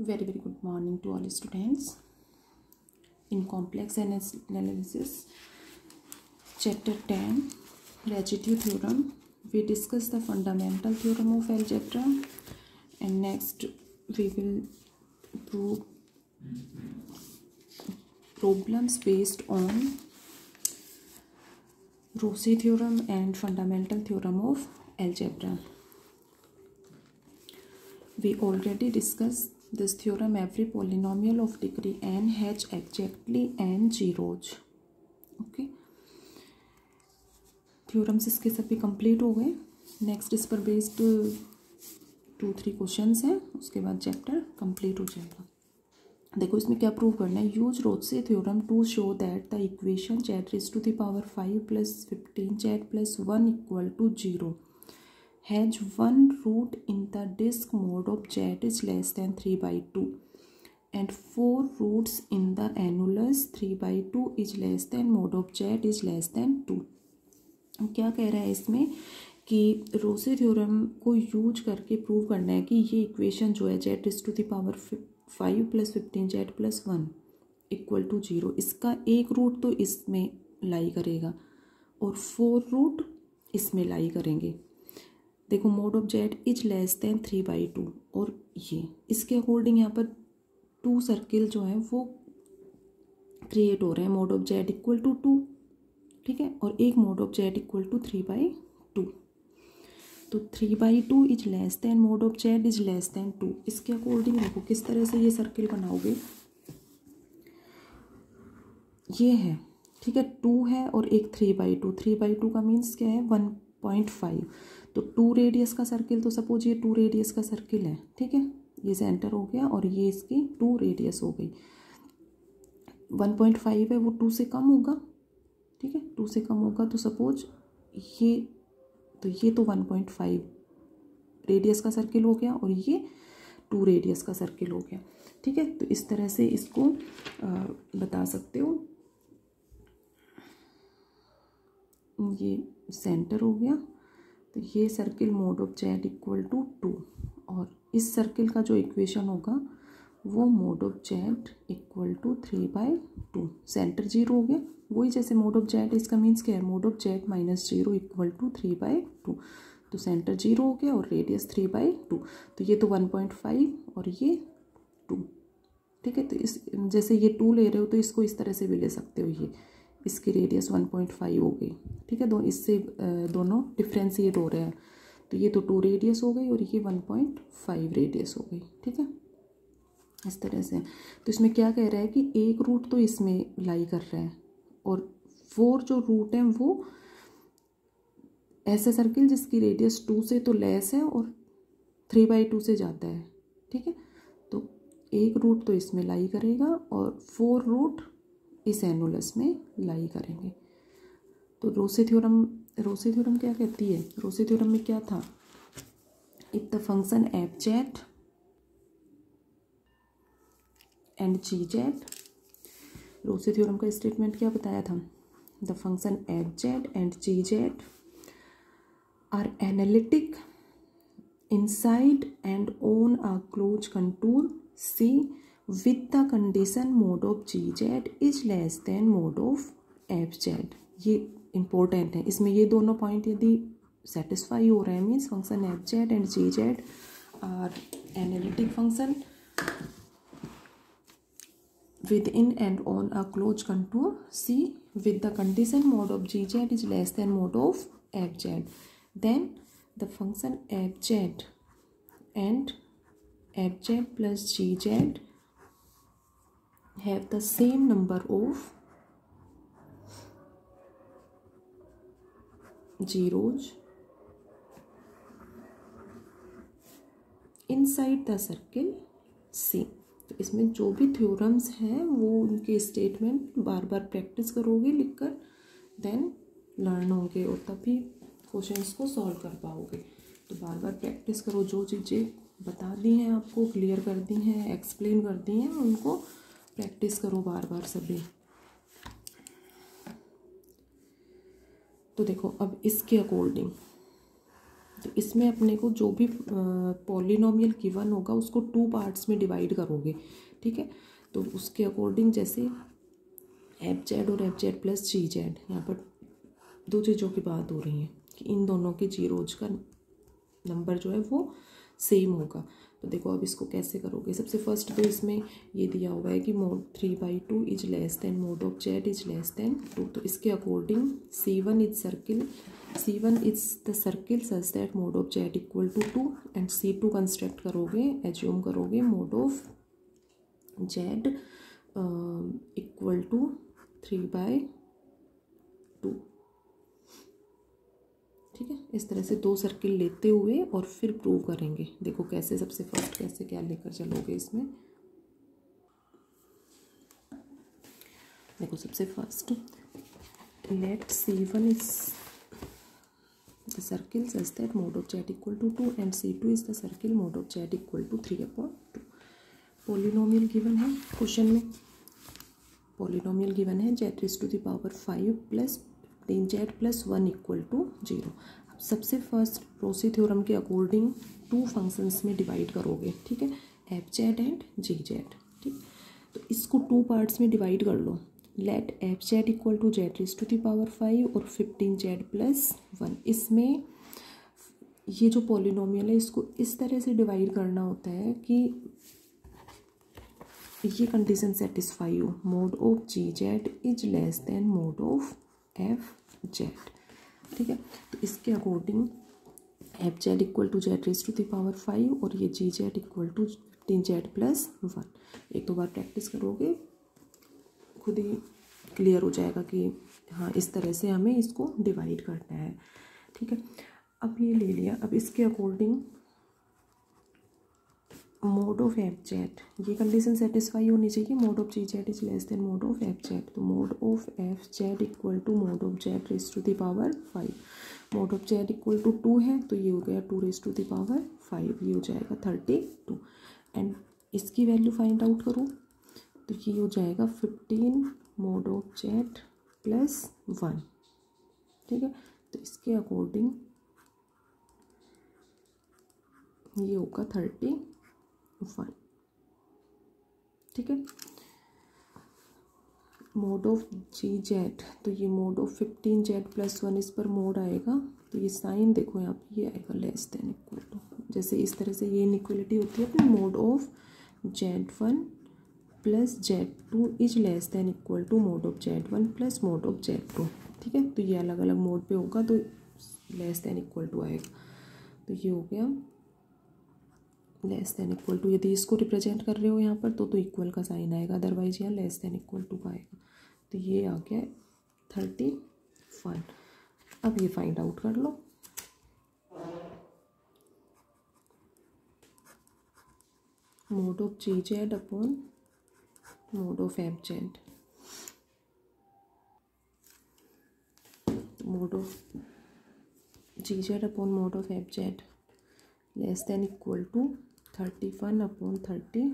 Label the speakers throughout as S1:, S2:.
S1: Very good morning to all students. In complex analysis, chapter 10, residue theorem, we discuss the fundamental theorem of algebra, and next we will prove problems based on Rossi theorem and fundamental theorem of algebra. We already discussed this theorem. Every polynomial of degree n has exactly n zeros. Okay, theorems इसके सभी complete हो गए. Next इस पर based 2-3 questions हैं, उसके बाद chapter complete हो जाएगा. देखो इसमें क्या प्रूव करना है. Use Rouche theorem to show that the equation z raised to the power 5 plus 15z plus 1 equal to 0 has one root in the disk mode of z is less than 3/2 and 4 roots in the annulus 3/2 is less than mode of z is less than 2. क्या कह रहा है इसमें कि Rouche theorem को use करके prove करना है कि ये इक्वेशन जो है z raised to the power 5 plus 15z plus 1 equal to 0, इसका एक रूट तो इसमें लाई करेगा और 4 रूट इसमें लाई करेंगे. देखो mod of Z is less than 3/2 और ये इसके अकॉर्डिंग यहाँ पर 2 सर्किल जो है वो क्रिएट हो रहे हैं. Mod of Z equal to 2, ठीक है, और एक mod of Z equal to 3/2. तो 3/2 is less than mod of Z is less than 2. इसके अकॉर्डिंग देखो किस तरह से ये सर्किल बनाओगे. ये है, ठीक है, 2 है और एक 3/2. 3/2 का मीन्स क्या है, 1.5. तो 2 रेडियस का सर्किल, तो सपोज ये 2 रेडियस का सर्किल है, ठीक है, ये सेंटर हो गया और ये इसकी 2 रेडियस हो गई. 1.5 है वो 2 से कम होगा, ठीक है, 2 से कम होगा. तो सपोज ये तो 1.5 रेडियस का सर्किल हो गया और ये 2 रेडियस का सर्किल हो गया, ठीक है. तो इस तरह से इसको बता सकते हो. ये सेंटर हो गया, तो ये circle mod of Z equal to 2 और इस सर्किल का जो इक्वेशन होगा वो mod of Z equal to 3/2. Centre 0 हो गया, वही जैसे मोड ऑफ जेड, इसका मीन्स क्या है, mod of z minus 0 equal to 3/2. तो सेंटर 0 हो गया और रेडियस 3/2. तो ये तो 1.5 और ये 2, ठीक है. तो इस जैसे ये 2 ले रहे हो तो इसको इस तरह से भी ले सकते हो. ये इसकी रेडियस 1.5 हो गई, ठीक है. इससे दोनों डिफ्रेंशिएट हो रहे हैं. तो ये तो 2 रेडियस हो गई और ये 1.5 रेडियस हो गई, ठीक है, इस तरह से. तो इसमें क्या कह रहा है कि एक रूट तो इसमें लाई कर रहा है और 4 जो रूट हैं वो ऐसे सर्किल जिसकी रेडियस 2 से तो लेस है और 3/2 से ज़्यादा है, ठीक है. तो एक रूट तो इसमें लाई करेगा और 4 रूट इस एनुलस में लाई करेंगे. तो रोसे थ्योरम क्या कहती है. रोसे थ्योरम में क्या था, if the function F Z and ji Z, Rouche theorem का स्टेटमेंट क्या बताया था, the function F Z and ji Z are analytic inside and on a closed contour C with the condition mode of gz is less than mode of fz. ये important है. इसमें ये दोनों point यदि satisfy हो रहे हैं, means function F Z and ji Z are analytic function within and on a close contour C with the condition mode of gz is less than mode of fz, then the function fz and fz plus gz have the same number of zeros inside the circle C. तो इसमें जो भी theorems हैं वो उनके statement बार बार practice करोगे लिखकर, then learn होंगे और तभी क्वेश्चंस को सॉल्व कर पाओगे. तो बार बार प्रैक्टिस करो. जो चीज़ें बता दी हैं आपको, क्लियर कर दी हैं, एक्सप्लेन कर दी हैं, उनको प्रैक्टिस करो बार बार सभी. तो देखो अब इसके अकॉर्डिंग तो इसमें अपने को जो भी पॉलिनोमियल गिवन होगा उसको 2 पार्ट्स में डिवाइड करोगे, ठीक है। तो उसके अकॉर्डिंग जैसे एफ जेड और एफ जेड प्लस जी जेड, यहाँ पर दो चीज़ों की बात हो रही है कि इन दोनों के जीरोज का नंबर जो है वो सेम होगा। तो देखो अब इसको कैसे करोगे। सबसे फर्स्ट तो इसमें ये दिया हुआ है कि mod 3/2 is less than mod of Z is less than 2। तो इसके according C1 is the circle such that mod of Z equal to 2 and C2 construct करोगे, एज्यूम करोगे mod of Z equal to 3/2, ठीक है। इस तरह से 2 circle लेते हुए और फिर प्रूव करेंगे। देखो कैसे, सबसे फर्स्ट कैसे क्या लेकर चलोगे इसमें। देखो सबसे first let C1 is the circle such that mod of Z equal to 2 and C2 is the circle mod of Z equal to 3/2। Polynomial given है क्वेश्चन में, पॉलिनोमियल गिवन है z raise to the power 5 plus 15z plus 1 equal to 0। अब सबसे first Rouche theorem के according 2 functions में divide करोगे, ठीक है, f Z and ji z, ठीक। तो इसको 2 पार्ट्स में डिवाइड कर लो। Let F Z equal to Z raise to the power 5 और 15z प्लस 1। इसमें ये जो पॉलिनोमियल है इसको इस तरह से डिवाइड करना होता है कि ये कंडीशन सेटिस्फाई हो, mod of ji Z is less than mod of F Z, ठीक है। तो इसके according F Z equal to Z raise to the power 5 और ये G Z equal to 15z plus 1। एक दो बार प्रैक्टिस करोगे खुद ही क्लियर हो जाएगा कि हाँ इस तरह से हमें इसको डिवाइड करना है, ठीक है। अब ये ले लिया। अब इसके according mod of F Z, ये कंडीशन सेटिस्फाई होनी चाहिए, mod of ji Z is less than mod of F Z. तो mod of F Z equal to mod of Z raise to the power 5। Mod of Z equal to 2 है तो ये हो गया 2 rays to the power 5, ये हो जाएगा 32। And इसकी वैल्यू फाइंड आउट करो तो ये हो जाएगा 15 मोड ऑफ जेड प्लस 1, ठीक है। तो इसके अकॉर्डिंग ये होगा 31, ठीक है। मोड ऑफ जी जेड, तो ये मोड ऑफ 15z प्लस 1 इस पर मोड आएगा तो ये साइन देखो यहाँ पे ये आएगा लेस देन इक्वल टू। जैसे इस तरह से ये इनइक्वलिटी होती है अपनी, mod of z1 plus z2 is less than equal to mod of z1 plus mod of z2, ठीक है। तो ये अलग अलग मोड पे होगा तो लेस देन इक्वल टू आएगा। तो ये हो गया लेस देन इक्वल टू। यदि इसको रिप्रेजेंट कर रहे हो यहाँ पर तो इक्वल का साइन आएगा, अदरवाइज यहाँ लेस देन इक्वल टू का आएगा। तो ये आ गया 31। अब ये फाइंड आउट कर लो। Mod of ji Z upon mod of F Z, mod of ji Z upon mod of F Z less than equal to 31/32,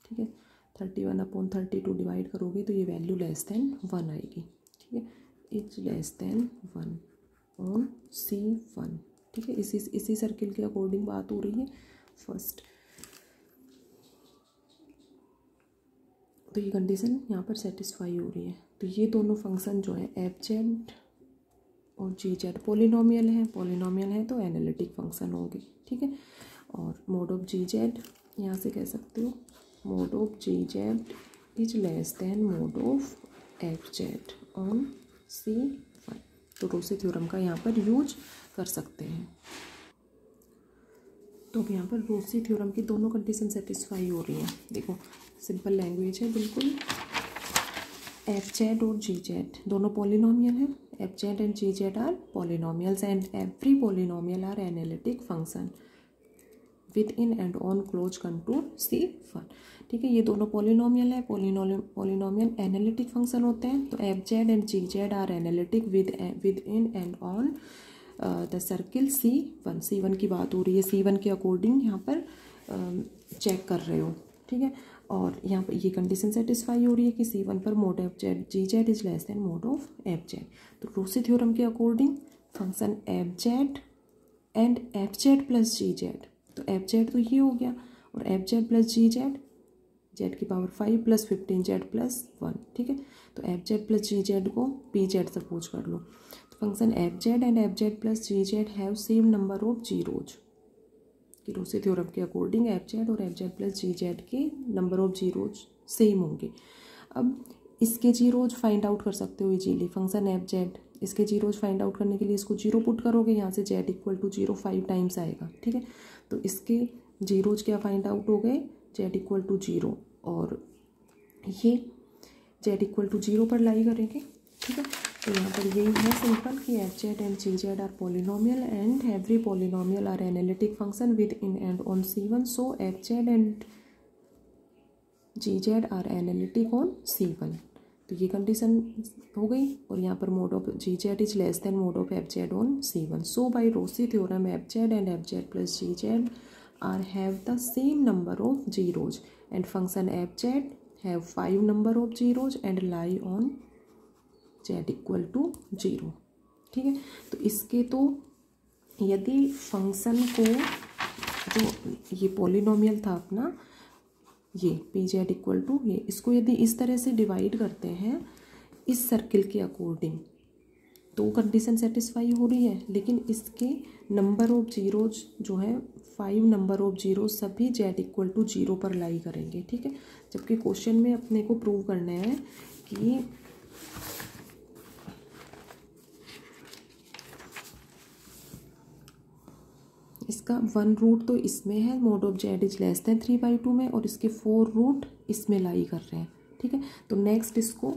S1: ठीक है। 31/32 डिवाइड करोगे तो ये वैल्यू लेस देन 1 आएगी, ठीक है। Is less than 1 on C1, ठीक है। इसी सर्किल के अकॉर्डिंग बात हो रही है फर्स्ट। तो ये कंडीशन यहाँ पर सेटिस्फाई हो रही है। तो ये दोनों फंक्शन जो है एफ जेड और जी जेड पॉलिनोमियल है तो एनालिटिक फंक्शन होंगे, ठीक है। और मोड ऑफ जी जेड यहाँ से कह सकते हो mod of ji Z is less than mod of F Z on C1। तो रोसी थ्योरम का यहाँ पर यूज कर सकते हैं। तो अब यहाँ पर रोसी थ्योरम की दोनों कंडीशन सेटिस्फाई हो रही हैं। देखो सिंपल लैंग्वेज है बिल्कुल। एफ जेड और जी जेड दोनों पॉलिनोमियल हैं। F Z and ji Z are polynomials and every polynomial are analytic function within and on close contour C1, ठीक है। ये दोनों पॉलिनोमियल है, पॉलिनोमियल एनालिटिक फंक्शन होते हैं। तो F Z and ji Z are analytic within and on the circle C1 की बात हो रही है। C1 के अकॉर्डिंग यहाँ पर चेक कर रहे हो, ठीक है। और यहाँ पर ये कंडीशन सेटिस्फाई हो रही है कि C1 पर mod of z g Z is less than mod of F Z. तो रोसी थ्योरम के according function F Z and F Z plus ji z, तो एफ जेड तो ये हो गया और एफ जेड प्लस जी जेड, जेड की power 5 plus 15 z plus 1, ठीक है। तो एफ जेड प्लस जी जेड को पी जेड सपोज कर लो। तो function F Z and F Z plus ji Z have same number of zeros, कि रोसे थ्योरम के अकॉर्डिंग एफ जेड और एफ जेड प्लस जी जेड के नंबर ऑफ जीरोज सेम होंगे। अब इसके जीरोज फाइंड आउट कर सकते हो इजीली, फंक्शन एफ जेड, इसके जीरोज फाइंड आउट करने के लिए इसको जीरो पुट करोगे, यहाँ से z equal to zero 5 times आएगा, ठीक है। तो इसके जीरोज क्या फाइंड आउट हो गए, जेड इक्वल टू जीरो, और ये जेड इक्वल टू जीरो पर लाई करेंगे, ठीक है। तो यहाँ पर यही है सिंपल कि F Z and ji Z are polynomial and every polynomial are analytic function within and on C1, so F Z and ji Z are analytic on C1। तो ये कंडीशन हो गई, और यहाँ पर mod of ji Z is less than mod of F Z on C1, so by Rouche theorem F Z and F Z plus ji Z are have the same number of zeros and function F Z have 5 number of zeros and lie on Z equal to zero, ठीक है। तो इसके तो यदि function को, जो ये polynomial था अपना, ये पी जेड इक्वल टू ये, इसको यदि इस तरह से डिवाइड करते हैं इस सर्किल के अकॉर्डिंग, तो कंडीशन सेटिस्फाई हो रही है। लेकिन इसके नंबर ऑफ जीरोज जो है 5 नंबर ऑफ जीरो सभी जेड इक्वल टू जीरो पर लाई करेंगे, ठीक है। जबकि क्वेश्चन में अपने को प्रूव करना है कि इसका 1 रूट तो इसमें है, mod of Z is less than 3/2 में, और इसके 4 रूट इसमें लाई कर रहे हैं, ठीक है। तो नेक्स्ट इसको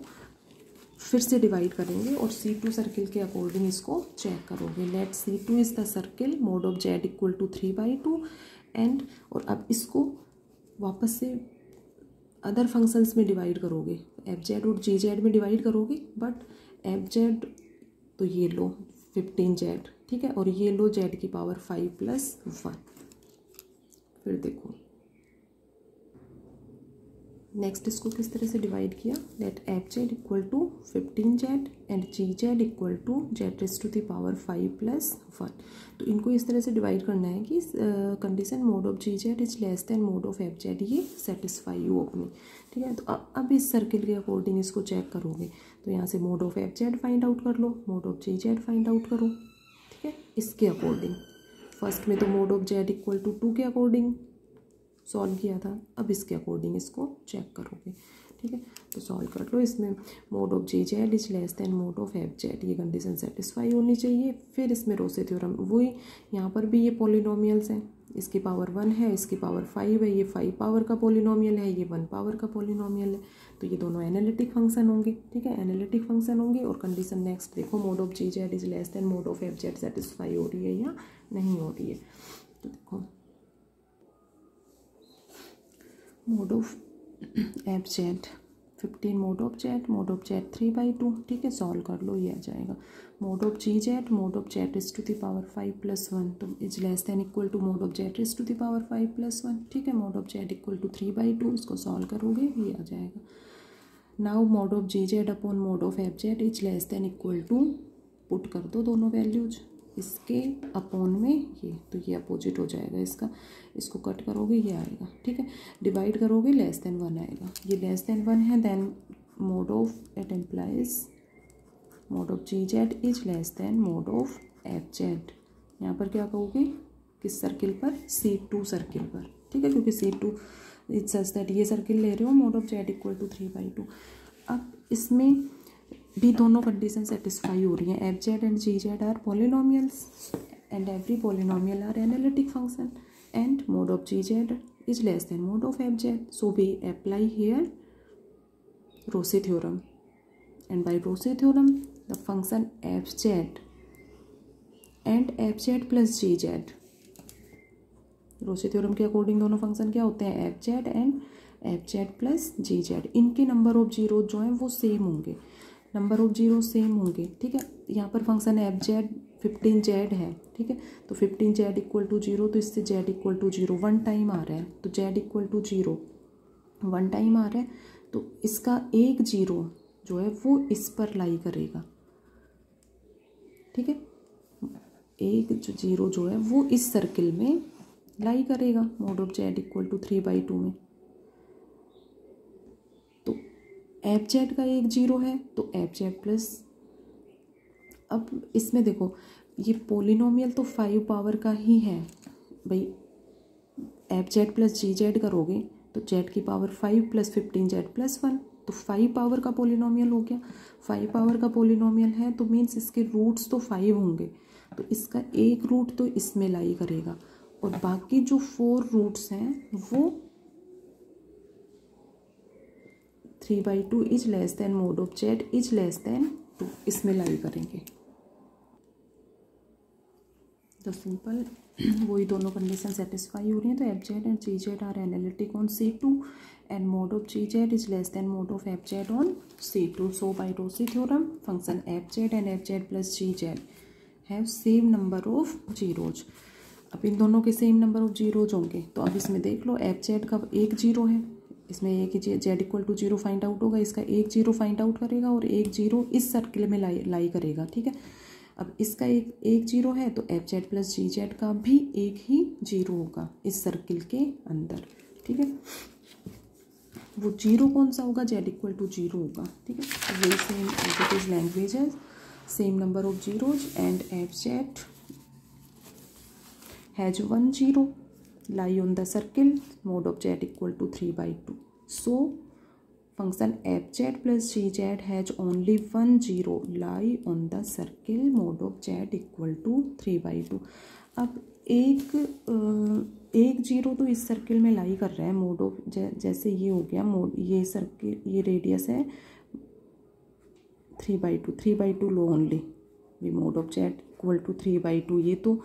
S1: फिर से डिवाइड करेंगे और C2 सर्किल के अकॉर्डिंग इसको चेक करोगे। Let C2 is the circle, mod of Z equal to 3/2 and, और अब इसको वापस से अदर फंक्शंस में डिवाइड करोगे, एफ जेड और जी जेड में डिवाइड करोगे, बट एफ जेड तो ये लो 15 जेड, ठीक है, और ये लो जेड की पावर 5 प्लस 1। फिर देखो नेक्स्ट इसको किस तरह से डिवाइड किया, let F Z equal to 15 Z and ji Z equal to Z raise to the power 5 plus 1। तो इनको इस तरह से डिवाइड करना है कि condition mod of ji Z is less than mod of F Z ये सेटिस्फाई हो अपनी, ठीक है। तो अब इस सर्किल के अकॉर्डिंग इसको चेक करोगे, तो यहाँ से mod of F Z find out कर लो, mod of ji Z find out करो, ठीक है। इसके अकॉर्डिंग फर्स्ट में तो mod of Z equal to 2 के अकॉर्डिंग सॉल्व किया था, अब इसके अकॉर्डिंग इसको चेक करोगे, ठीक है। तो सॉल्व कर लो, इसमें mod of ji Z is less than mod of F Z, ये कंडीशन सेटिस्फाई होनी चाहिए। फिर इसमें रोसे थ्योरम वही, यहाँ पर भी ये पॉलिनोमियल्स हैं, इसकी पावर 1 है, इसकी पावर 5 है, ये 5 पावर का पॉलिनोमियल है, ये 1 पावर का पॉलिनोमियल है, तो ये दोनों एनालिटिक फंक्शन होंगे, ठीक है, एनालिटिक फंक्शन होंगे। और कंडीशन नेक्स्ट देखो, mod of ji Z is less than mod of F Z satisfy हो रही है या नहीं हो रही है। तो देखो mod of F Z 15 mod of Z 3/2, ठीक है, सॉल्व कर लो, ये आ जाएगा। Mod of ji Z raise to the power 5 plus 1, तो is less than equal to mod of Z raise to the power 5 plus 1, ठीक है। Mod of Z equal to 3/2, इसको सॉल्व करोगे ये आ जाएगा। Now mod of ji Z upon mod of F Z is less than equal to, put कर दो दोनों वैल्यूज इसके अपॉन में, ये तो ये अपोजिट हो जाएगा इसका, इसको कट करोगे ये आएगा, ठीक है। डिवाइड करोगे लेस देन 1 आएगा, ये लेस देन 1 है, then mod of it implies mod of ji Z is less than mod of F Z. यहाँ पर क्या कहोगे, किस सर्किल पर, C2 सर्किल पर, ठीक है, क्योंकि C2 इज सच दैट ये सर्किल ले रहे हो, mod of Z equal to 3/2। अब इसमें भी दोनों कंडीशन सेटिस्फाई हो रही हैं, F Z and ji Z are polynomials and every polynomial are analytic function and mod of ji Z is less than mod of F Z, so we apply here Rouche theorem, and by Rouche theorem the function F Z and F Z plus ji Z, Rouche theorem के according दोनों function क्या होते हैं, F Z and F Z plus ji Z, इनके number of zero जो हैं वो same होंगे, नंबर ऑफ जीरो सेम होंगे, ठीक है। यहाँ पर फंक्शन एफ जेड 15 जेड है, ठीक है, तो 15 जेड इक्वल टू 0, तो इससे जेड इक्वल टू 0 1 टाइम आ रहा है, तो जेड इक्वल टू 0 1 टाइम आ रहा है, तो इसका एक जीरो जो है वो इस पर लाई करेगा, ठीक है। एक जो जीरो जो है वो इस सर्किल में लाई करेगा mod of Z equal to 3/2 में। तो एफ जेड का एक जीरो है तो एफ जेड प्लस, अब इसमें देखो ये पोलिनोमियल तो 5 पावर का ही है भाई, एफ जेड प्लस जी जेड करोगे तो जेड की पावर 5 प्लस 15 जेड प्लस 1, तो 5 पावर का पोलिनोमियल हो गया। 5 पावर का पोलिनोमियल है तो मीन्स इसके रूट्स तो 5 होंगे, तो इसका एक रूट तो इसमें लाई करेगा और बाकी जो 4 रूट्स हैं वो 3/2 is less than mod of Z is less than 2 इसमें लाई करेंगे। तो सिंपल वही दोनों कंडीशन सेटिस्फाई हो रही हैं, तो F Z and ji Z are analytic on C2 and mod of ji Z is less than mod of F Z on C2। So by Rouche theorem function F Z and F Z plus ji Z have same number of zeros. अब इन दोनों के same number of zeros होंगे, तो अब इसमें देख लो F Z का एक जीरो है, इसमें एक ही Z equal to zero find out होगा, इसका एक जीरो फाइंड आउट करेगा और एक जीरो इस सर्किल में लाई करेगा। ठीक है, अब इसका एक जीरो है तो एफ जेड प्लस जी जेड का भी एक ही जीरो होगा इस सर्किल के अंदर। ठीक है, वो जीरो कौन सा होगा, जेड इक्वल टू जीरो होगा। ठीक है, ये same as it is language है, same number of zeros and F Z has 1 zero lie on the circle mod of z equal to 3/2. So function fz plus gz has only 1 zero lie on the circle mod of z equal to 3/2. अब एक zero तो इस circle में लाई कर रहा है mod of, जैसे ये हो गया मोड, ये सर्किल ये रेडियस है 3/2 लो ओनली भी mod of Z equal to 3/2, ये तो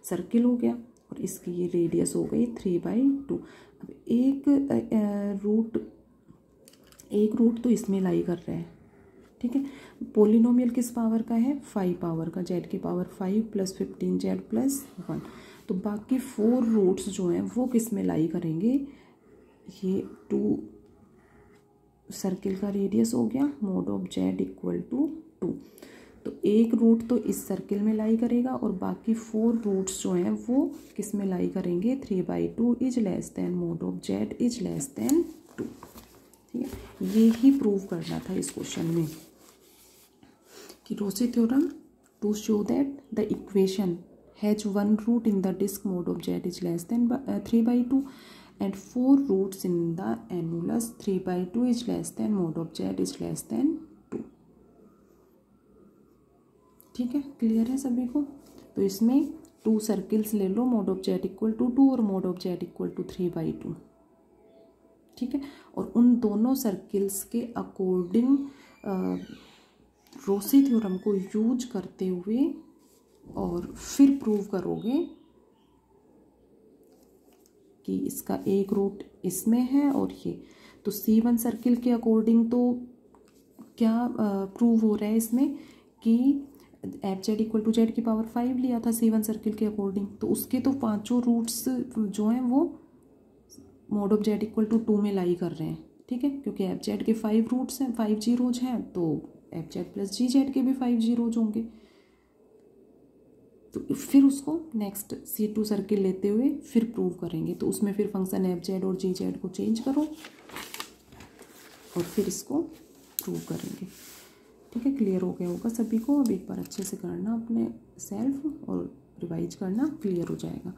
S1: सर्किल हो गया और इसकी ये रेडियस हो गई 3/2। अब एक रूट तो इसमें लाई कर रहा है। ठीक है, पोलिनोमियल किस पावर का है, 5 पावर का, जेड की पावर 5 प्लस 15 जेड प्लस 1, तो बाकी 4 रूट्स जो हैं वो किस में लाई करेंगे, ये 2 सर्किल का रेडियस हो गया mod of Z equal to 2, तो एक रूट तो इस सर्किल में लाई करेगा और बाकी 4 रूट्स जो हैं वो किस में लाई करेंगे, 3/2 is less than mod of Z is less than 2। ठीक है, ये ही प्रूव करना था इस क्वेश्चन में कि Rouche theorem to show that the equation has 1 root in the disc mod of Z is less than 3/2 and 4 roots in the annulus 3/2 is less than mod of z is less than 2। ठीक है, clear है सभी को। तो इसमें 2 circles ले लो, mod of Z equal to 2 और mod of Z equal to 3/2। ठीक है, और उन दोनों सर्किल्स के अकॉर्डिंग रोसी थ्योरम को यूज करते हुए और फिर प्रूव करोगे कि इसका एक रूट इसमें है और ये, तो C1 सर्किल के अकॉर्डिंग तो क्या प्रूव हो रहा है इसमें कि F Z equal to Z की पावर 5 लिया था C1 सर्किल के अकॉर्डिंग, तो उसके तो 5 रूट्स जो हैं वो mod of Z equal to 2 में लाई कर रहे हैं। ठीक है, क्योंकि एफ जेड के 5 रूट्स हैं, 5 जीरोज हैं, तो एफ जेड प्लस जी जेड के भी 5 जीरोज होंगे। तो फिर उसको नेक्स्ट C2 सर्किल लेते हुए फिर प्रूव करेंगे, तो उसमें फिर फंक्शन एफ जेड और जी जेड को चेंज करो और फिर इसको प्रूव करेंगे। ठीक है, क्लियर हो गया होगा सभी को। अब एक बार अच्छे से करना अपने सेल्फ और रिवाइज करना, क्लियर हो जाएगा।